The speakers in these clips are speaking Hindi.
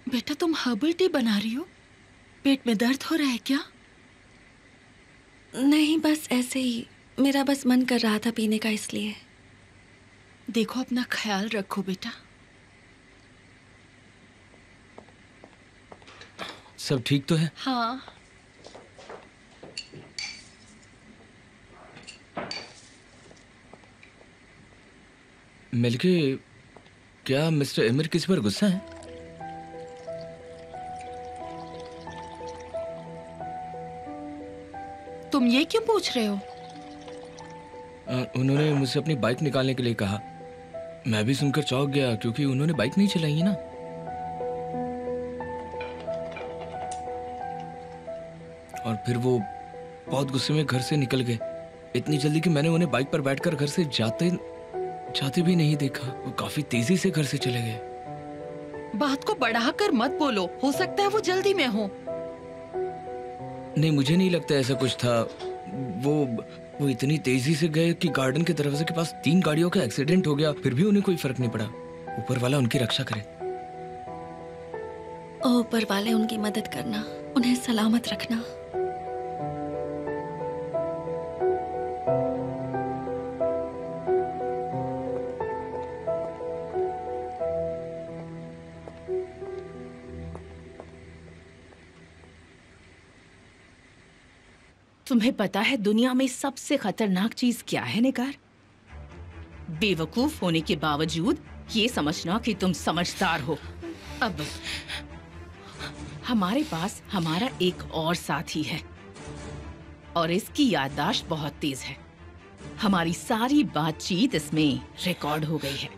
बेटा तुम हर्बल टी बना रही हो? पेट में दर्द हो रहा है क्या? नहीं, बस ऐसे ही। मेरा बस मन कर रहा था पीने का, इसलिए। देखो अपना ख्याल रखो बेटा। सब ठीक तो है? हाँ। मिल्की, क्या मिस्टर एमिर किसी पर गुस्सा है? तुम ये क्यों पूछ रहे हो? उन्होंने मुझसे अपनी बाइक निकालने के लिए कहा। मैं भी सुनकर चौंक गया क्योंकि उन्होंने बाइक नहीं चलाई है ना। और फिर वो बहुत गुस्से में घर से निकल गए, इतनी जल्दी कि मैंने उन्हें बाइक पर बैठकर घर से जाते भी नहीं देखा। वो काफी तेजी से घर से चले गए। बात को बढ़ाकर मत बोलो, हो सकता है वो जल्दी में हो। नहीं, मुझे नहीं लगता ऐसा कुछ था। वो इतनी तेजी से गए कि गार्डन के दरवाजे के पास 3 गाड़ियों का एक्सीडेंट हो गया, फिर भी उन्हें कोई फर्क नहीं पड़ा। ऊपर वाला उनकी रक्षा करे। ओ ऊपर वाले, उनकी मदद करना, उन्हें सलामत रखना। तुम्हें पता है दुनिया में सबसे खतरनाक चीज क्या है निगार? बेवकूफ होने के बावजूद ये समझना कि तुम समझदार हो। अब हमारे पास हमारा एक और साथी है और इसकी याददाश्त बहुत तेज है। हमारी सारी बातचीत इसमें रिकॉर्ड हो गई है।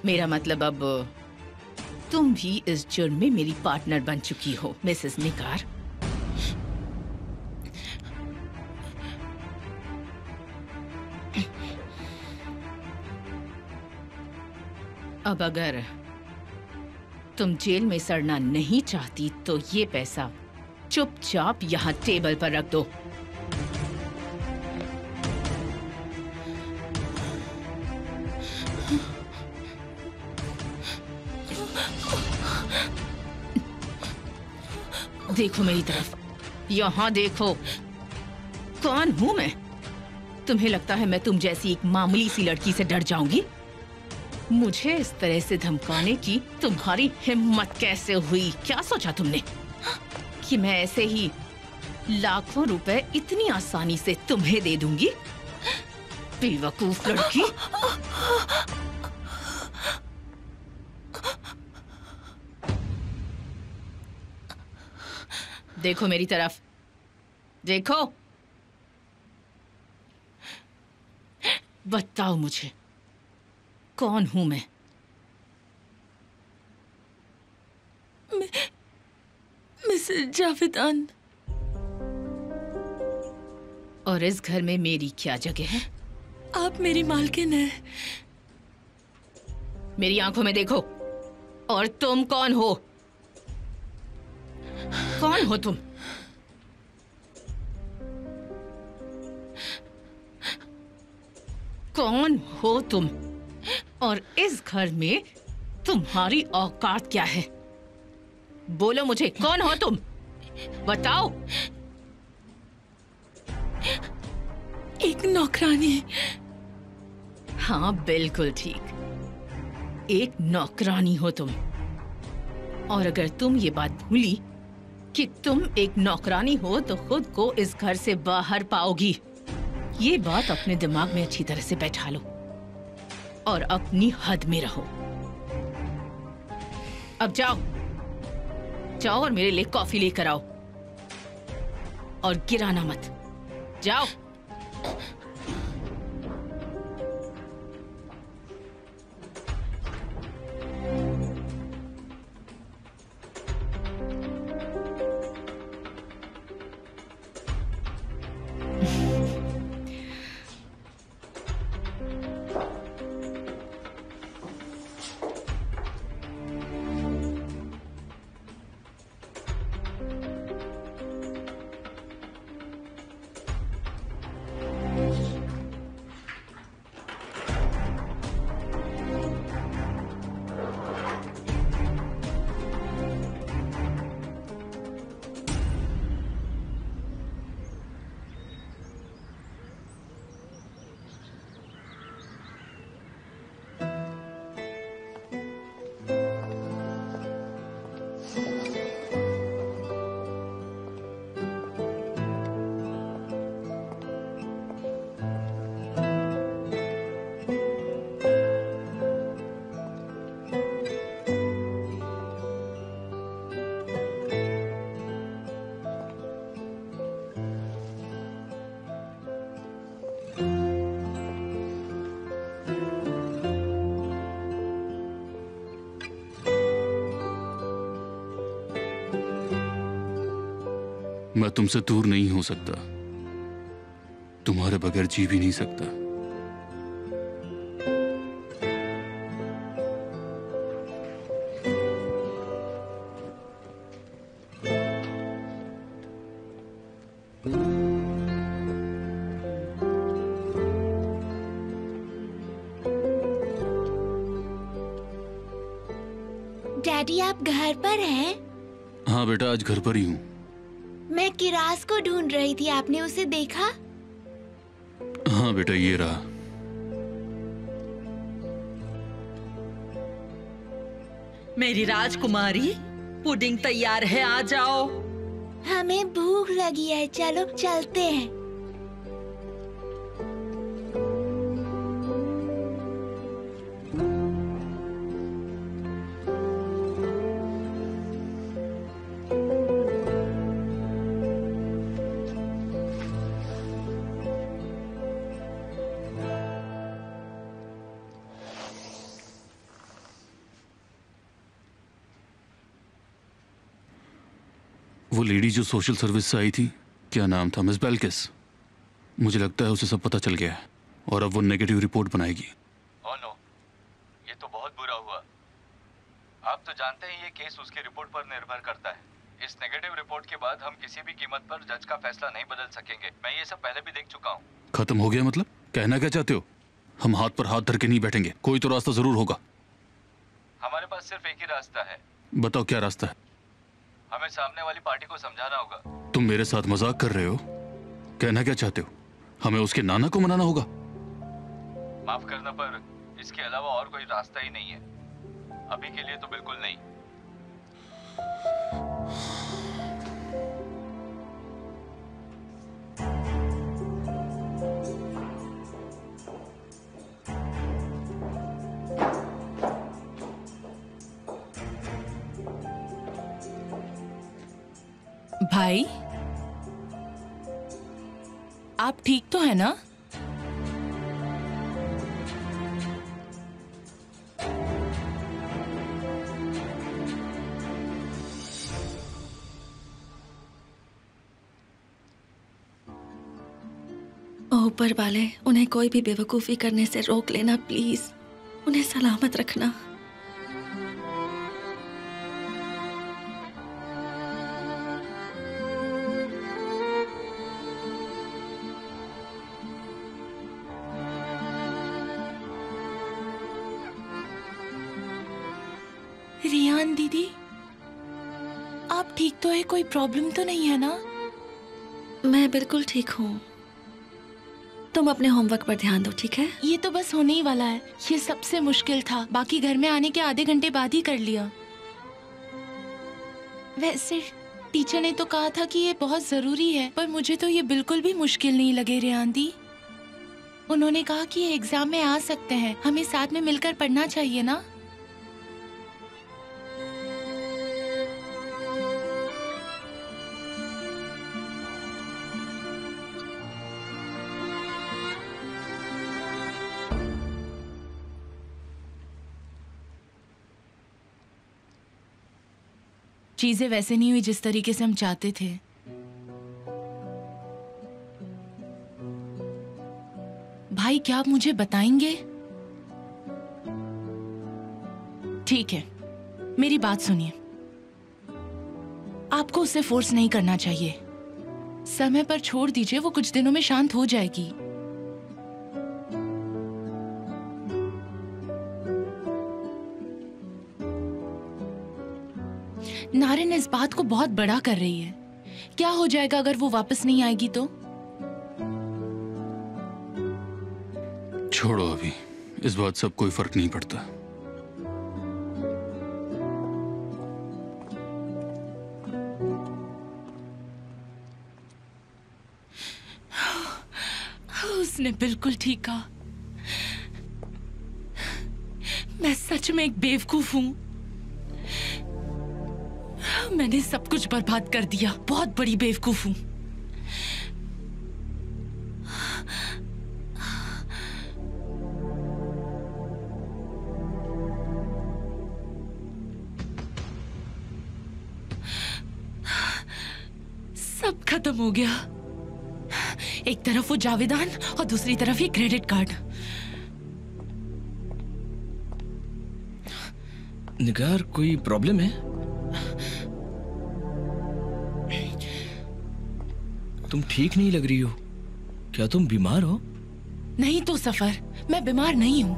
मेरा मतलब अब तुम भी इस जुर्म में मेरी पार्टनर बन चुकी हो, मिसेस निगार। अब अगर तुम जेल में सड़ना नहीं चाहती तो ये पैसा चुपचाप यहाँ टेबल पर रख दो। देखो मेरी तरफ, यहाँ देखो। कौन हूँ मैं? तुम्हें लगता है मैं तुम जैसी एक मामूली सी लड़की से डर जाऊंगी? मुझे इस तरह से धमकाने की तुम्हारी हिम्मत कैसे हुई? क्या सोचा तुमने कि मैं ऐसे ही लाखों रुपए इतनी आसानी से तुम्हें दे दूंगी? बेवकूफ लड़की। देखो मेरी तरफ, देखो। बताओ मुझे, कौन हूं मैं? मिसेस जावेदान। और इस घर में मेरी क्या जगह है? आप मेरी मालकिन हैं। मेरी आंखों में देखो। और तुम कौन हो? कौन हो तुम? कौन हो तुम? और इस घर में तुम्हारी औकात क्या है? बोलो मुझे, कौन हो तुम? बताओ। एक नौकरानी। हाँ बिल्कुल ठीक, एक नौकरानी हो तुम। और अगर तुम ये बात भूली कि तुम एक नौकरानी हो तो खुद को इस घर से बाहर पाओगी। ये बात अपने दिमाग में अच्छी तरह से बैठा लो और अपनी हद में रहो। अब जाओ, जाओ और मेरे लिए कॉफी लेकर आओ। और गिराना मत, जाओ। मैं तुमसे दूर नहीं हो सकता, तुम्हारे बगैर जी भी नहीं सकता। डैडी, आप घर पर हैं? हाँ बेटा, आज घर पर ही हूँ। मैं किरास को ढूंढ रही थी, आपने उसे देखा? हाँ बेटा, ये रहा। मेरी राजकुमारी, पुडिंग तैयार है, आ जाओ। हमें भूख लगी है, चलो चलते हैं। वो लेडी जो सोशल सर्विस से आई थी, क्या नाम था, मिस बेल्किस, मुझे लगता है उसे सब पता चल गया है और अब वो नेगेटिव रिपोर्ट बनाएगी। ओह नो, ये तो बहुत बुरा हुआ। आप तो जानते हैं ये केस उसकी रिपोर्ट पर निर्भर करता है। इस नेगेटिव रिपोर्ट के बाद हम किसी भी कीमत पर जज का फैसला नहीं बदल सकेंगे। मैं ये सब पहले भी देख चुका हूँ। खत्म हो गया मतलब? कहना क्या चाहते हो? हम हाथ पर हाथ धर के नहीं बैठेंगे, कोई तो रास्ता जरूर होगा। हमारे पास सिर्फ एक ही रास्ता है। बताओ क्या रास्ता है? हमें सामने वाली पार्टी को समझाना होगा। तुम मेरे साथ मजाक कर रहे हो? कहना क्या चाहते हो? हमें उसके नाना को मनाना होगा? माफ करना, पर इसके अलावा और कोई रास्ता ही नहीं है। अभी के लिए तो बिल्कुल नहीं। भाई, आप ठीक तो है ना? ऊपर वाले, उन्हें कोई भी बेवकूफ़ी करने से रोक लेना प्लीज। उन्हें सलामत रखना। रियान दीदी, आप ठीक तो है? कोई प्रॉब्लम तो नहीं है ना? मैं बिल्कुल ठीक हूँ। तुम अपने होमवर्क पर ध्यान दो, ठीक है? ये तो बस होने ही वाला है। ये सबसे मुश्किल था, बाकी घर में आने के आधे घंटे बाद ही कर लिया। वैसे टीचर ने तो कहा था कि ये बहुत जरूरी है, पर मुझे तो ये बिल्कुल भी मुश्किल नहीं लगे रियान दी। उन्होंने कहा कि ये एग्जाम में आ सकते हैं, हमें साथ में मिलकर पढ़ना चाहिए ना। चीजें वैसे नहीं हुई जिस तरीके से हम चाहते थे। भाई, क्या आप मुझे बताएंगे? ठीक है, मेरी बात सुनिए। आपको उसे फोर्स नहीं करना चाहिए। समय पर छोड़ दीजिए, वो कुछ दिनों में शांत हो जाएगी। नारिन इस बात को बहुत बड़ा कर रही है। क्या हो जाएगा अगर वो वापस नहीं आएगी तो? छोड़ो, अभी इस बात से अब कोई फर्क नहीं पड़ता। उसने बिल्कुल ठीक कहा। मैं सच में एक बेवकूफ हूं। मैंने सब कुछ बर्बाद कर दिया। बहुत बड़ी बेवकूफ हूं। सब खत्म हो गया। एक तरफ वो जावेदान और दूसरी तरफ ये क्रेडिट कार्ड। निगार, कोई प्रॉब्लम है? तुम ठीक नहीं लग रही हो। क्या तुम बीमार हो? नहीं तो सफर, मैं बीमार नहीं हूँ।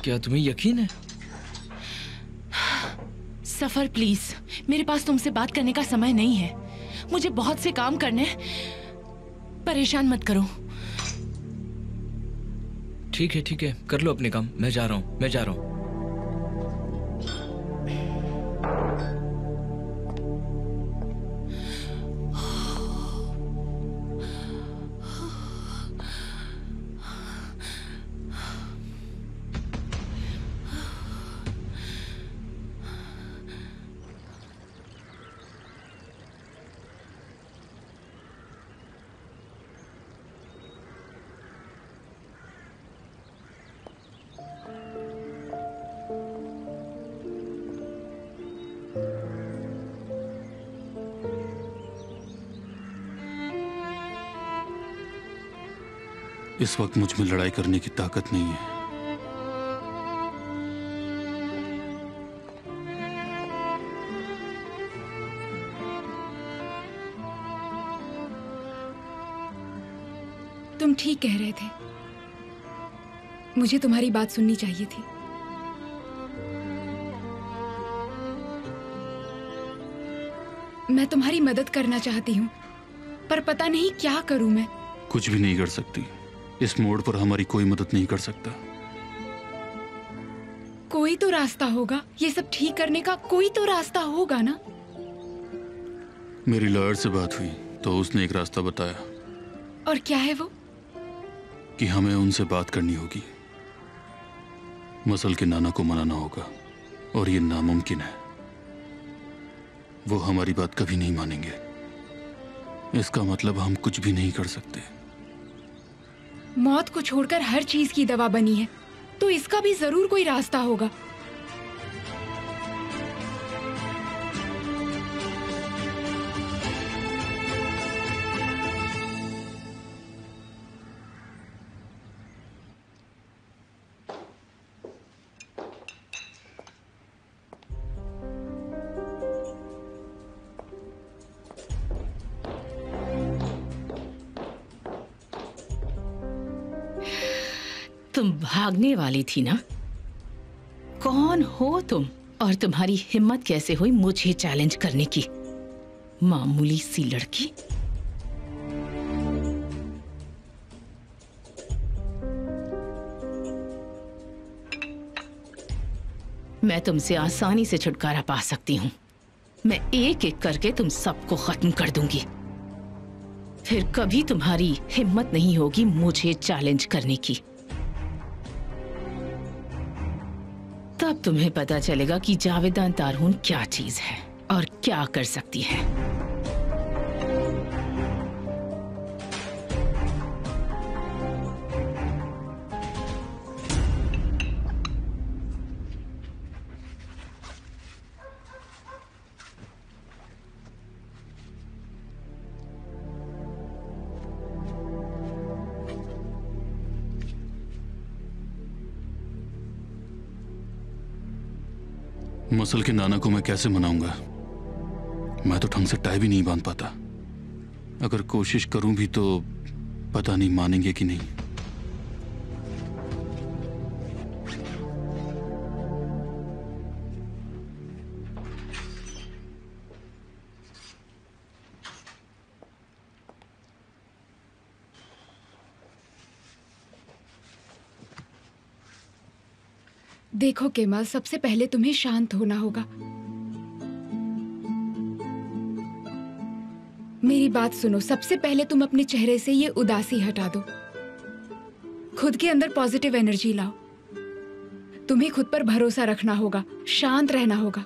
क्या तुम्हें यकीन है? सफर प्लीज, मेरे पास तुमसे बात करने का समय नहीं है। मुझे बहुत से काम करने हैं। परेशान मत करो। ठीक है, कर लो अपने काम। मैं जा रहा हूँ। इस वक्त मुझ में लड़ाई करने की ताकत नहीं है। तुम ठीक कह रहे थे। मुझे तुम्हारी बात सुननी चाहिए थी। मैं तुम्हारी मदद करना चाहती हूँ, पर पता नहीं क्या करूँ मैं। कुछ भी नहीं कर सकती। इस मोड़ पर हमारी कोई मदद नहीं कर सकता। कोई तो रास्ता होगा, ये सब ठीक करने का कोई तो रास्ता होगा ना। मेरी लॉयर से बात हुई तो उसने एक रास्ता बताया। और क्या है वो? कि हमें उनसे बात करनी होगी। मसल के नाना को मनाना होगा और ये नामुमकिन है। वो हमारी बात कभी नहीं मानेंगे। इसका मतलब हम कुछ भी नहीं कर सकते। मौत को छोड़कर हर चीज की दवा बनी है, तो इसका भी जरूर कोई रास्ता होगा। तुम भागने वाली थी ना? कौन हो तुम और तुम्हारी हिम्मत कैसे हुई मुझे चैलेंज करने की? मामूली सी लड़की। मैं तुमसे आसानी से छुटकारा पा सकती हूँ। मैं एक एक करके तुम सबको खत्म कर दूंगी। फिर कभी तुम्हारी हिम्मत नहीं होगी मुझे चैलेंज करने की। तब तुम्हें पता चलेगा कि जावेदान तारहुन क्या चीज है और क्या कर सकती है। मसल के नाना को मैं कैसे मनाऊंगा? मैं तो ढंग से टाई भी नहीं बांध पाता। अगर कोशिश करूं भी तो पता नहीं मानेंगे कि नहीं। देखो केमाल, सबसे पहले तुम्हें शांत होना होगा। मेरी बात सुनो। सबसे पहले तुम अपने चेहरे से ये उदासी हटा दो। खुद के अंदर पॉजिटिव एनर्जी लाओ। तुम्हें खुद पर भरोसा रखना होगा, शांत रहना होगा।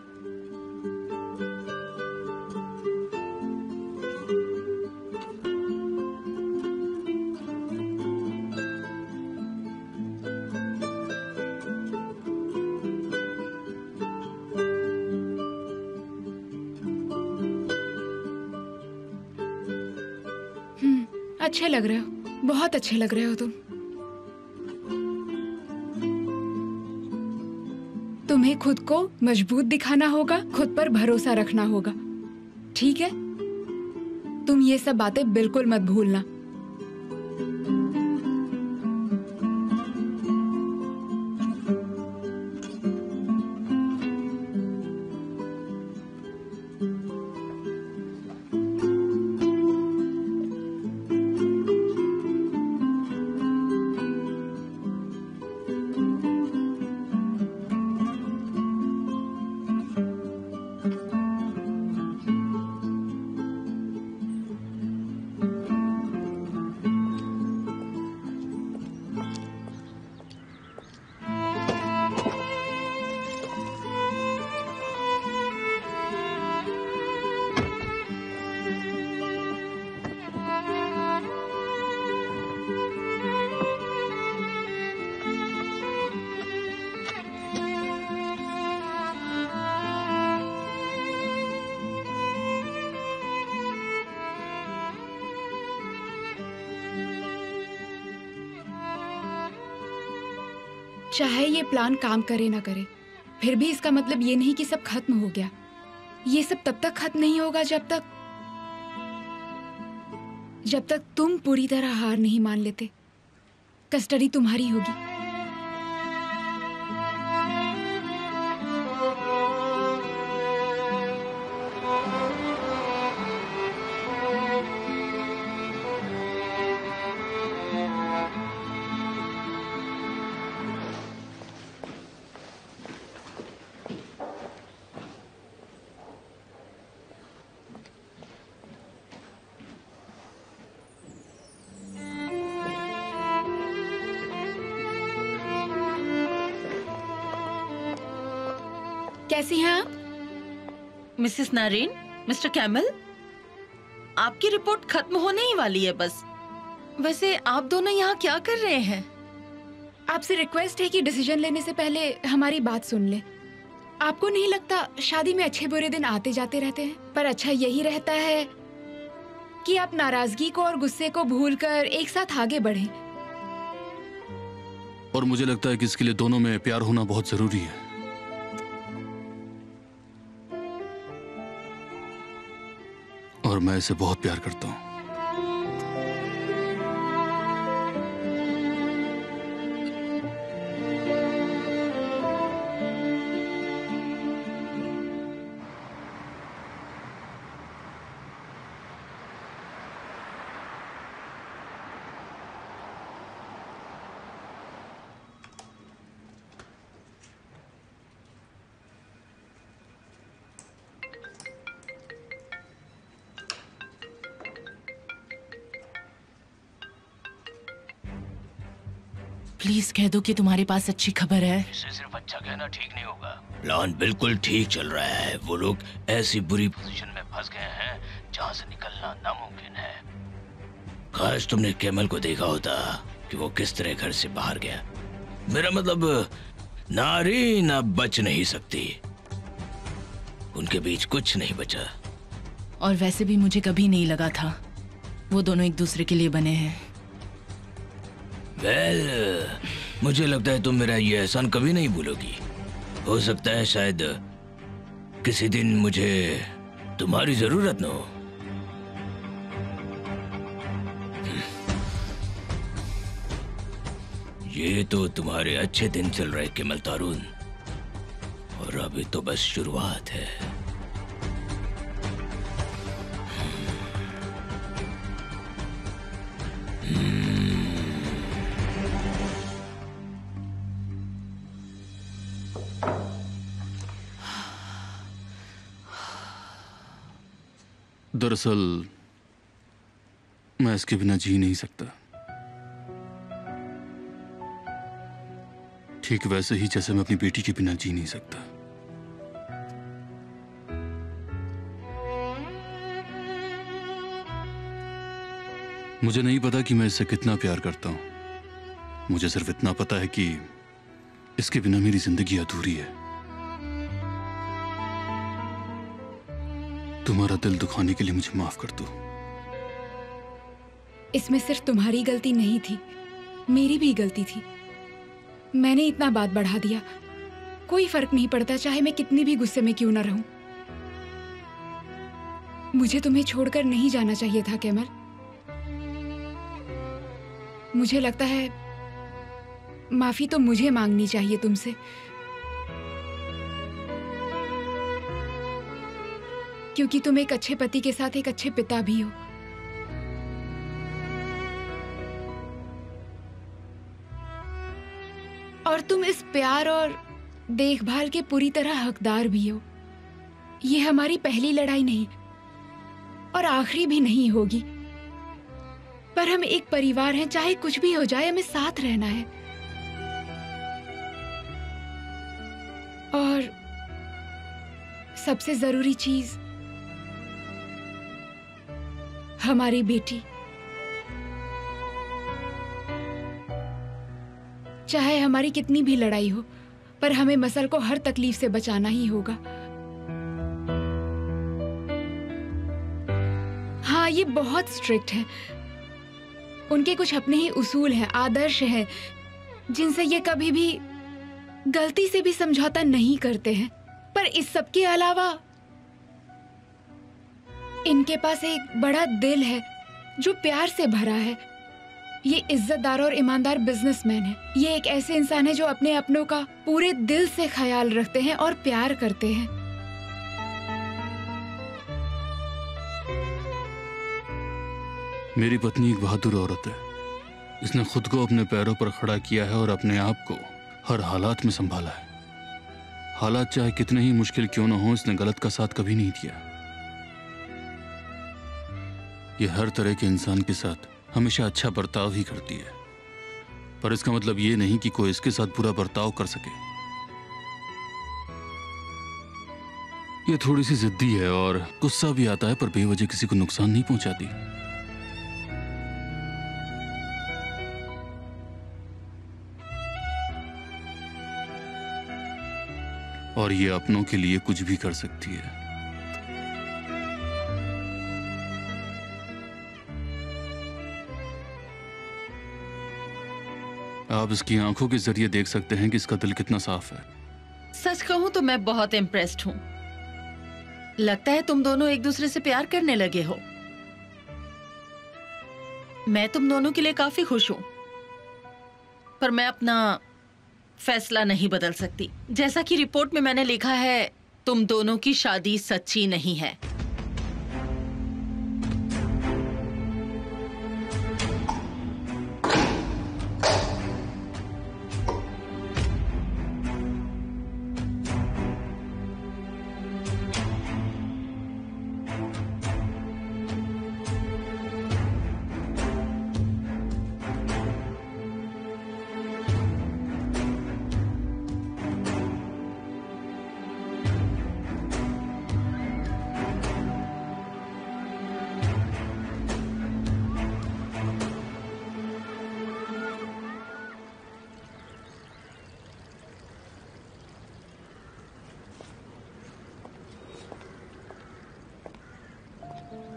अच्छे लग रहे हो, बहुत अच्छे लग रहे हो तुम। तुम्हें खुद को मजबूत दिखाना होगा, खुद पर भरोसा रखना होगा, ठीक है? तुम ये सब बातें बिल्कुल मत भूलना। चाहे ये प्लान काम करे ना करे, फिर भी इसका मतलब ये नहीं कि सब खत्म हो गया। ये सब तब तक खत्म नहीं होगा जब तक तुम पूरी तरह हार नहीं मान लेते। कस्टडी तुम्हारी होगी। कैसी हैं आप? मिसेस नारेन, मिस्टर कैमल, आपकी रिपोर्ट खत्म होने ही वाली है बस। वैसे आप दोनों यहाँ क्या कर रहे हैं? आपसे रिक्वेस्ट है कि डिसीजन लेने से पहले हमारी बात सुन ले। आपको नहीं लगता शादी में अच्छे बुरे दिन आते जाते रहते हैं, पर अच्छा यही रहता है कि आप नाराजगी को और गुस्से को भूलकर एक साथ आगे बढ़ें। और मुझे लगता है कि इसके लिए दोनों में प्यार होना बहुत जरूरी है। और मैं इसे बहुत प्यार करता हूं। प्लीज कह दो कि तुम्हारे पास अच्छी खबर है। इसे सिर्फ अच्छा कहना ठीक नहीं होगा। प्लान बिल्कुल ठीक चल रहा है। वो लोग ऐसी बुरी पोजीशन में फंस गए हैं जहां से निकलना नामुमकिन है। काश तुमने कैमल को देखा होता कि वो किस तरह घर से बाहर गया। मेरा मतलब नारीन अब बच नहीं सकती। उनके बीच कुछ नहीं बचा। और वैसे भी मुझे कभी नहीं लगा था वो दोनों एक दूसरे के लिए बने हैं। मुझे लगता है तुम मेरा ये एहसान कभी नहीं भूलोगी। हो सकता है शायद किसी दिन मुझे तुम्हारी जरूरत न हो। ये तो तुम्हारे अच्छे दिन चल रहे कैमल तारून, और अभी तो बस शुरुआत है। दरअसल मैं इसके बिना जी नहीं सकता, ठीक वैसे ही जैसे मैं अपनी बेटी के बिना जी नहीं सकता। मुझे नहीं पता कि मैं इससे कितना प्यार करता हूं। मुझे सिर्फ इतना पता है कि इसके बिना मेरी जिंदगी अधूरी है। तुम्हारा दिल दुखाने के लिए मुझे माफ कर दो। इसमें सिर्फ तुम्हारी गलती नहीं थी, मेरी भी गलती थी। मैंने इतना बात बढ़ा दिया। कोई फर्क नहीं पड़ता, चाहे मैं कितनी भी गुस्से में क्यों ना रहूं। मुझे तुम्हें छोड़कर नहीं जाना चाहिए था कैमल। मुझे लगता है माफी तो मुझे मांगनी चाहिए तुमसे। क्योंकि तुम एक अच्छे पति के साथ एक अच्छे पिता भी हो। और तुम इस प्यार और देखभाल के पूरी तरह हकदार भी हो। ये हमारी पहली लड़ाई नहीं और आखिरी भी नहीं होगी, पर हम एक परिवार हैं। चाहे कुछ भी हो जाए, हमें साथ रहना है। और सबसे जरूरी चीज, हमारी बेटी। चाहे हमारी कितनी भी लड़ाई हो, पर हमें मसल को हर तकलीफ से बचाना ही होगा। हाँ, ये बहुत स्ट्रिक्ट है। उनके कुछ अपने ही उसूल हैं, आदर्श हैं, जिनसे ये कभी भी गलती से भी समझौता नहीं करते हैं। पर इस सब के अलावा इनके पास एक बड़ा दिल है जो प्यार से भरा है। ये इज्जतदार और ईमानदार बिजनेसमैन है। ये एक ऐसे इंसान है जो अपने अपनों का पूरे दिल से ख्याल रखते हैं और प्यार करते हैं। मेरी पत्नी एक बहादुर औरत है। इसने खुद को अपने पैरों पर खड़ा किया है और अपने आप को हर हालात में संभाला है। हालात चाहे कितने ही मुश्किल क्यों न हो, इसने गलत का साथ कभी नहीं दिया। ये हर तरह के इंसान के साथ हमेशा अच्छा बर्ताव ही करती है, पर इसका मतलब ये नहीं कि कोई इसके साथ बुरा बर्ताव कर सके। ये थोड़ी सी जिद्दी है और गुस्सा भी आता है, पर बेवजह किसी को नुकसान नहीं पहुंचाती। और ये अपनों के लिए कुछ भी कर सकती है। आप इसकी आंखों के जरिए देख सकते हैं कि इसका दिल कितना साफ है। सच कहूं तो मैं बहुत इम्प्रेस्ड हूं। लगता है तुम दोनों एक दूसरे से प्यार करने लगे हो। मैं तुम दोनों के लिए काफी खुश हूं, पर मैं अपना फैसला नहीं बदल सकती। जैसा कि रिपोर्ट में मैंने लिखा है, तुम दोनों की शादी सच्ची नहीं है।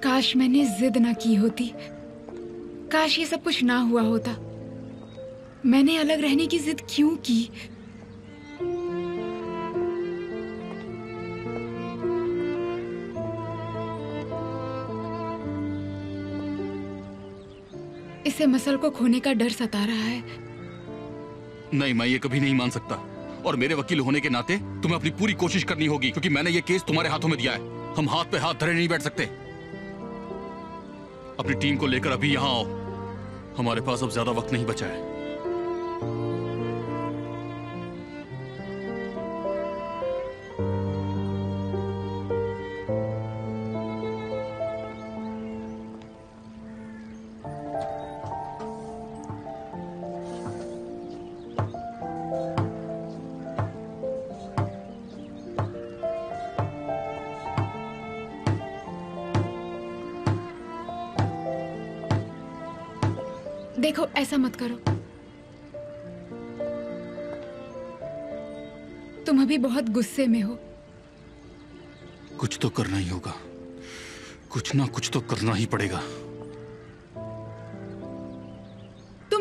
काश मैंने जिद ना की होती, काश ये सब कुछ ना हुआ होता। मैंने अलग रहने की जिद क्यों की? इसे मसल को खोने का डर सता रहा है। नहीं, मैं ये कभी नहीं मान सकता। और मेरे वकील होने के नाते तुम्हें अपनी पूरी कोशिश करनी होगी, क्योंकि मैंने ये केस तुम्हारे हाथों में दिया है। हम हाथ पे हाथ धरे नहीं बैठ सकते। अपनी टीम को लेकर अभी यहां आओ। हमारे पास अब ज्यादा वक्त नहीं बचा है। देखो, ऐसा मत करो। तुम अभी बहुत गुस्से में हो। कुछ तो करना ही होगा। कुछ ना कुछ तो करना ही पड़ेगा।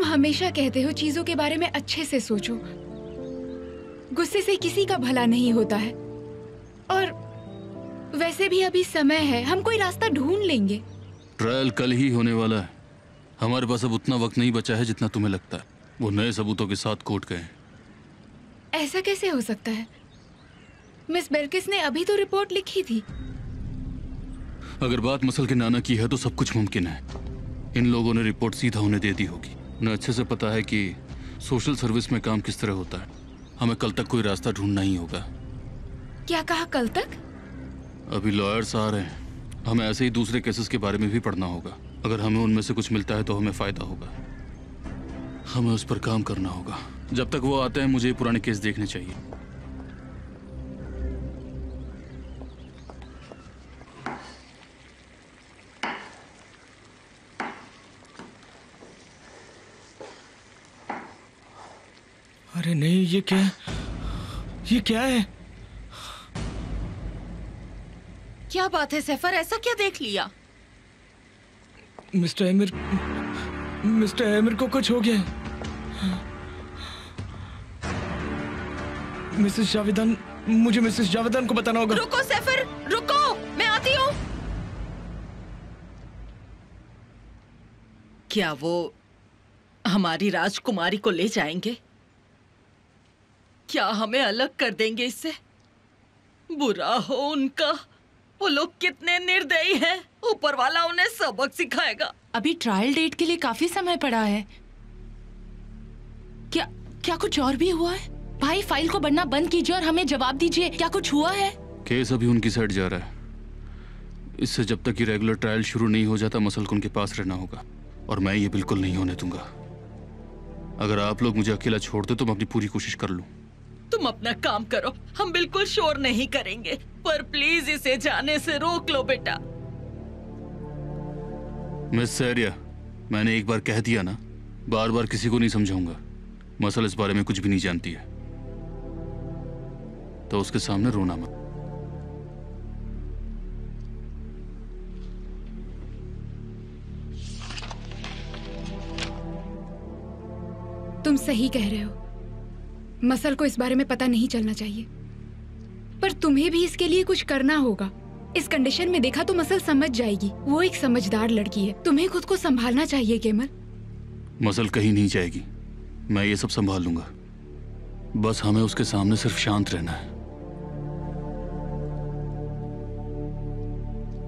हमेशा कहते हो चीजों के बारे में अच्छे से सोचो। गुस्से से किसी का भला नहीं होता है। और वैसे भी अभी समय है, हम कोई रास्ता ढूंढ लेंगे। ट्रायल कल ही होने वाला है। हमारे पास अब उतना वक्त नहीं बचा है जितना तुम्हें लगता है। वो नए सबूतों के साथ कोर्ट गए। ऐसा कैसे हो सकता है? मिस बेल्किस ने अभी तो रिपोर्ट लिखी थी। अगर बात मसल के नाना की है तो सब कुछ मुमकिन है। इन लोगों ने रिपोर्ट सीधा उन्हें दे दी होगी। उन्हें अच्छे से पता है कि सोशल सर्विस में काम किस तरह होता है। हमें कल तक कोई रास्ता ढूंढना ही होगा। क्या कहा कल तक? अभी लॉयर्स आ रहे हैं। हमें ऐसे ही दूसरे केसेस के बारे में भी पढ़ना होगा। अगर हमें उनमें से कुछ मिलता है तो हमें फायदा होगा। हमें उस पर काम करना होगा। जब तक वो आते हैं मुझे पुराने केस देखने चाहिए। अरे नहीं, ये क्या है? ये क्या है? क्या बात है सैफर, ऐसा क्या देख लिया? मिस्टर एमिर को कुछ हो गया। मिसेस जावेदान, मुझे मिसेस जावेदान को बताना होगा। रुको सैफर, रुको, मैं आती हूँ। क्या वो हमारी राजकुमारी को ले जाएंगे? क्या हमें अलग कर देंगे इससे? बुरा हो उनका। वो लोग कितने निर्दयी हैं। ऊपर वाला उन्हें सबक सिखाएगा। अभी ट्रायल डेट के लिए काफी समय पड़ा है। क्या कुछ और भी हुआ है? भाई, फाइल को बढ़ना बंद कीजिए और हमें जवाब दीजिए, क्या कुछ हुआ है? केस अभी उनकी साइड जा रहा है। इससे जब तक ये रेगुलर ट्रायल शुरू नहीं हो जाता मसल को उनके पास रहना होगा। और मैं ये बिल्कुल नहीं होने दूंगा। अगर आप लोग मुझे अकेला छोड़ दो तो मैं अपनी पूरी कोशिश कर लूं। तुम अपना काम करो, हम बिल्कुल शोर नहीं करेंगे। पर प्लीज इसे जाने से रोक लो बेटा। मिस सैरिया, मैंने एक बार कह दिया ना, बार बार किसी को नहीं समझाऊंगा। मसल इस बारे में कुछ भी नहीं जानती है, तो उसके सामने रोना मत। तुम सही कह रहे हो। मसल को इस बारे में पता नहीं चलना चाहिए, पर तुम्हें भी इसके लिए कुछ करना होगा। इस कंडीशन में देखा तो मसल समझ जाएगी। वो एक समझदार लड़की है। तुम्हें खुद को संभालना चाहिए केमल। मसल कहीं नहीं जाएगी, मैं ये सब संभाल लूंगा। बस हमें उसके सामने सिर्फ शांत रहना है,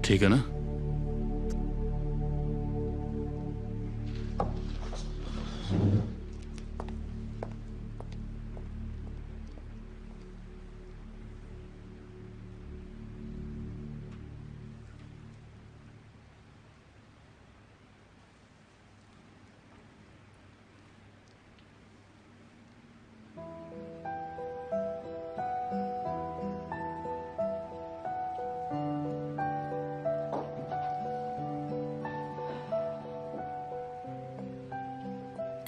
ठीक है ना?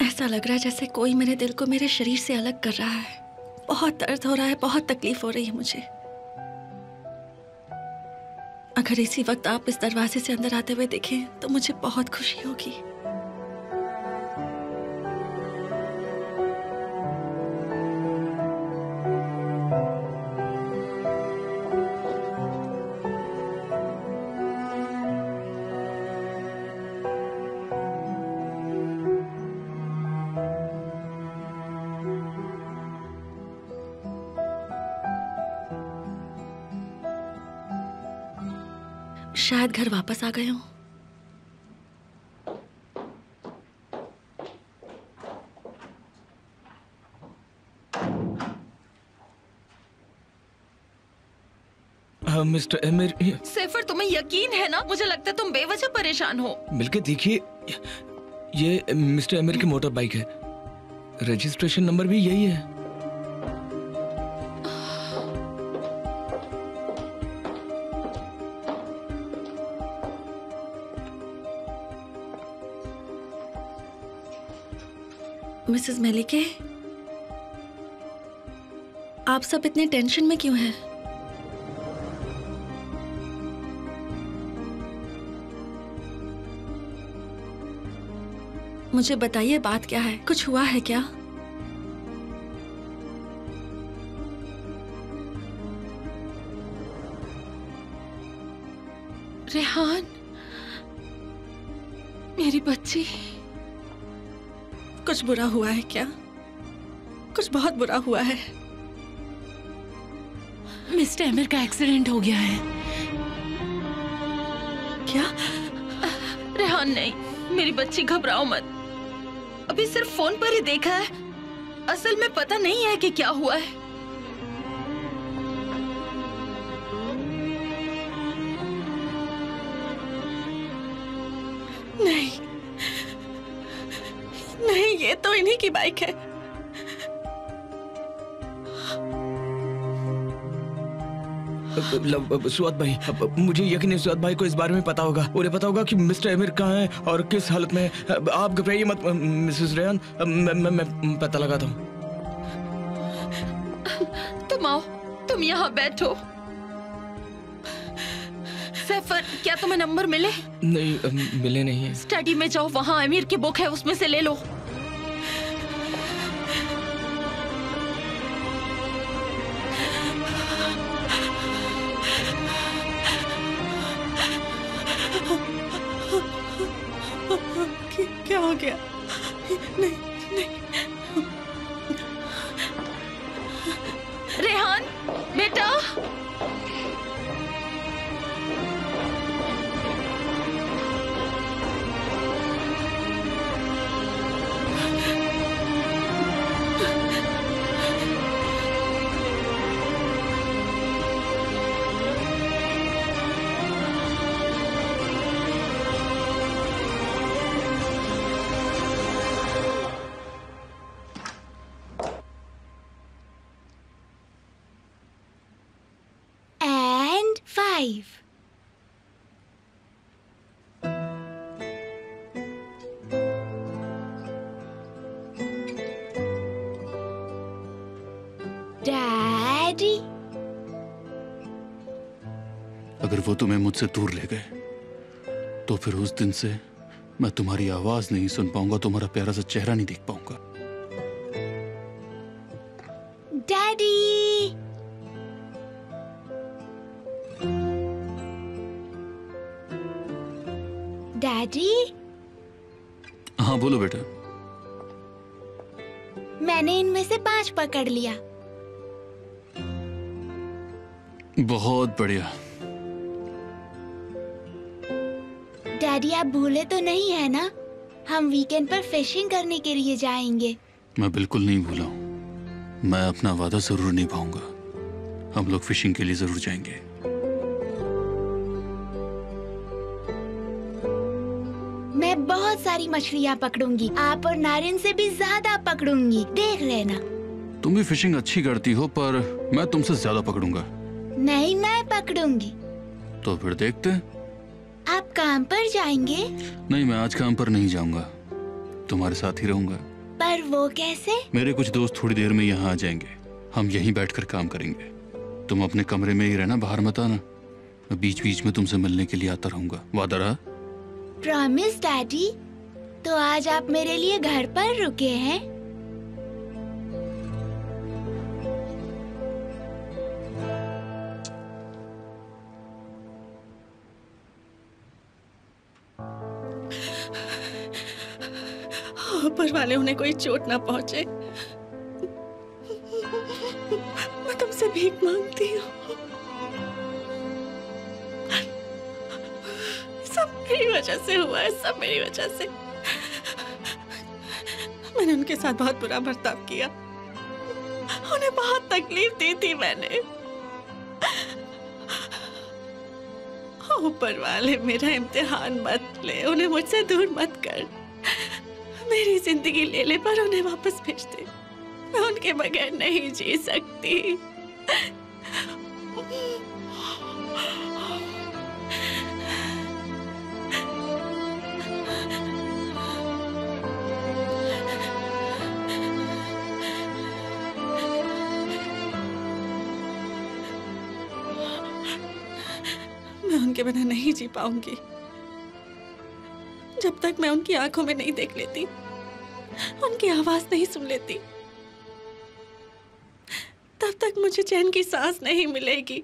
ऐसा लग रहा है जैसे कोई मेरे दिल को मेरे शरीर से अलग कर रहा है। बहुत दर्द हो रहा है, बहुत तकलीफ हो रही है मुझे। अगर इसी वक्त आप इस दरवाजे से अंदर आते हुए दिखें तो मुझे बहुत खुशी होगी। शायद घर वापस आ गए हूँ। मिस्टर एमिर, सैफर, तुम्हें यकीन है ना? मुझे लगता है तुम बेवजह परेशान हो। मिलके देखिए, ये मिस्टर एमिर की मोटर बाइक है। रजिस्ट्रेशन नंबर भी यही है। मिसेस मेलिके, आप सब इतने टेंशन में क्यों हैं? मुझे बताइए बात क्या है, कुछ हुआ है क्या? रेहान, मेरी बच्ची। कुछ बुरा हुआ है क्या? कुछ बहुत बुरा हुआ है। मिस्टर एमिर का एक्सीडेंट हो गया है। क्या? रेहान नहीं, मेरी बच्ची घबराओ मत। अभी सिर्फ फोन पर ही देखा है, असल में पता नहीं है कि क्या हुआ है। नहीं नहीं, ये तो इन्हीं की बाइक है। सुआद भाई, मुझे यकीन है सुआद भाई को इस बारे में पता होगा। उन्हें पता होगा कि मिस्टर एमिर कहाँ है और किस हालत में है। आप घबराइए मत मिसेस रेहान, मैं पता लगाता हूँ। तुम आओ, तुम यहाँ बैठो। सैफर, क्या तुम्हें नंबर मिले? नहीं, मिले नहीं है। स्टडी में जाओ, वहाँ अमीर की बुक है, उसमें से ले लो। क्या हो गया? नहीं नहीं। रेहान बेटा, and 5. Daddy, अगर वो तुम्हें मुझसे दूर ले गए तो फिर उस दिन से मैं तुम्हारी आवाज नहीं सुन पाऊंगा, तुम्हारा प्यारा सा चेहरा नहीं देख पाऊंगा। Daddy. Daddy, हाँ बोलो बेटा। मैंने इनमें से 5 पकड़ लिया। बहुत बढ़िया। डैडी, आप भूले तो नहीं है ना? हम वीकेंड पर फिशिंग करने के लिए जाएंगे। मैं बिल्कुल नहीं भूला हूँ। मैं अपना वादा जरूर निभाऊंगा। हम लोग फिशिंग के लिए जरूर जाएंगे। मैं बहुत सारी मछलियाँ पकड़ूंगी, आप और नारिन से भी ज्यादा पकड़ूंगी, देख लेना। तुम भी फिशिंग अच्छी करती हो, पर मैं तुमसे ज्यादा पकड़ूंगा। नहीं, मैं पकड़ूंगी। तो फिर देखते हैं। आप काम पर जाएंगे? नहीं, मैं आज काम पर नहीं जाऊंगा, तुम्हारे साथ ही रहूंगा। पर वो कैसे? मेरे कुछ दोस्त थोड़ी देर में यहाँ आ जाएंगे, हम यहीं बैठकर काम करेंगे। तुम अपने कमरे में ही रहना, बाहर मत आना। मैं बीच बीच में तुमसे मिलने के लिए आता रहूंगा, वादा रहा? Promise daddy. तो आज आप मेरे लिए घर पर रुके हैं? ऊपर वाले उन्हें कोई चोट ना पहुंचे। मैं तुमसे भीख मांगती हूँ। सब मेरी वजह से हुआ है, सब मेरी वजह से। मैंने उनके साथ बहुत बुरा बर्ताव किया, उन्हें बहुत तकलीफ दी थी मैंने। ऊपर वाले मेरा इम्तिहान मत ले, उन्हें मुझसे दूर मत कर। मेरी जिंदगी ले ले, पर उन्हें वापस भेज दे। मैं उनके बगैर नहीं जी सकती। मैं उनके बिना नहीं जी पाऊंगी जब तक मैं उनकी आंखों में नहीं देख लेती। उनकी आवाज नहीं सुन लेती, तब तक मुझे चैन की सांस नहीं मिलेगी।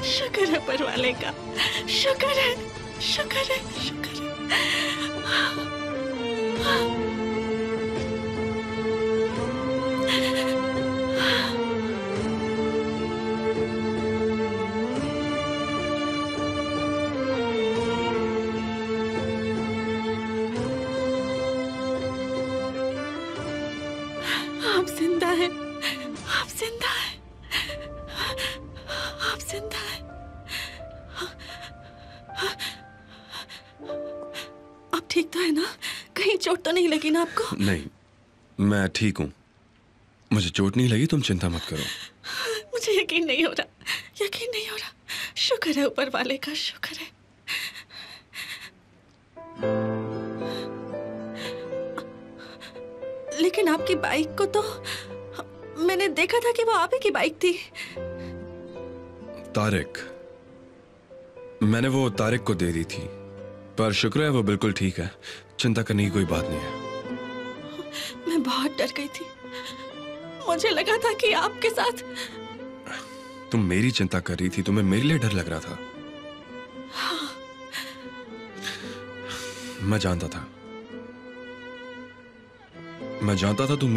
शुक्र है ऊपर वाले का, शुक्र है, शुक्र है, शुक्र है। आप जिंदा हैं, आप जिंदा हैं, आप जिंदा हैं। आप ठीक तो है ना? कहीं चोट तो नहीं लगी ना आपको? नहीं, मैं ठीक हूँ। मुझे चोट नहीं लगी, तुम चिंता मत करो। मुझे यकीन नहीं हो रहा, यकीन नहीं हो रहा। शुक्र है ऊपर वाले का, शुक्र है। लेकिन आपकी बाइक को तो मैंने देखा था कि वो आप ही की बाइक थी। तारिक, मैंने वो तारिक को दे दी थी, पर शुक्र है वो बिल्कुल ठीक है। चिंता करने की कोई बात नहीं है। मैं बहुत डर गई थी, मुझे लगा था कि आपके साथ। तुम मेरी चिंता कर रही थी, तुम्हें मेरे लिए डर लग रहा था। हाँ। मैं जानता था, मैं जानता था तुम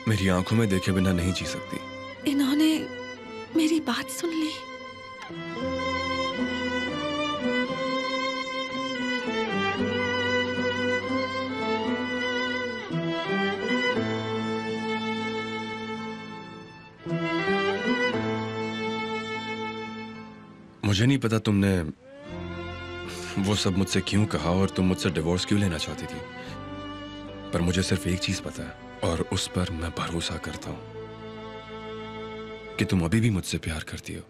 मेरी आंखों में देखे बिना नहीं जी सकती। इन्होंने मेरी बात सुन ली। मुझे नहीं पता तुमने वो सब मुझसे क्यों कहा और तुम मुझसे डिवोर्स क्यों लेना चाहती थी, पर मुझे सिर्फ एक चीज पता है और उस पर मैं भरोसा करता हूं कि तुम अभी भी मुझसे प्यार करती हो।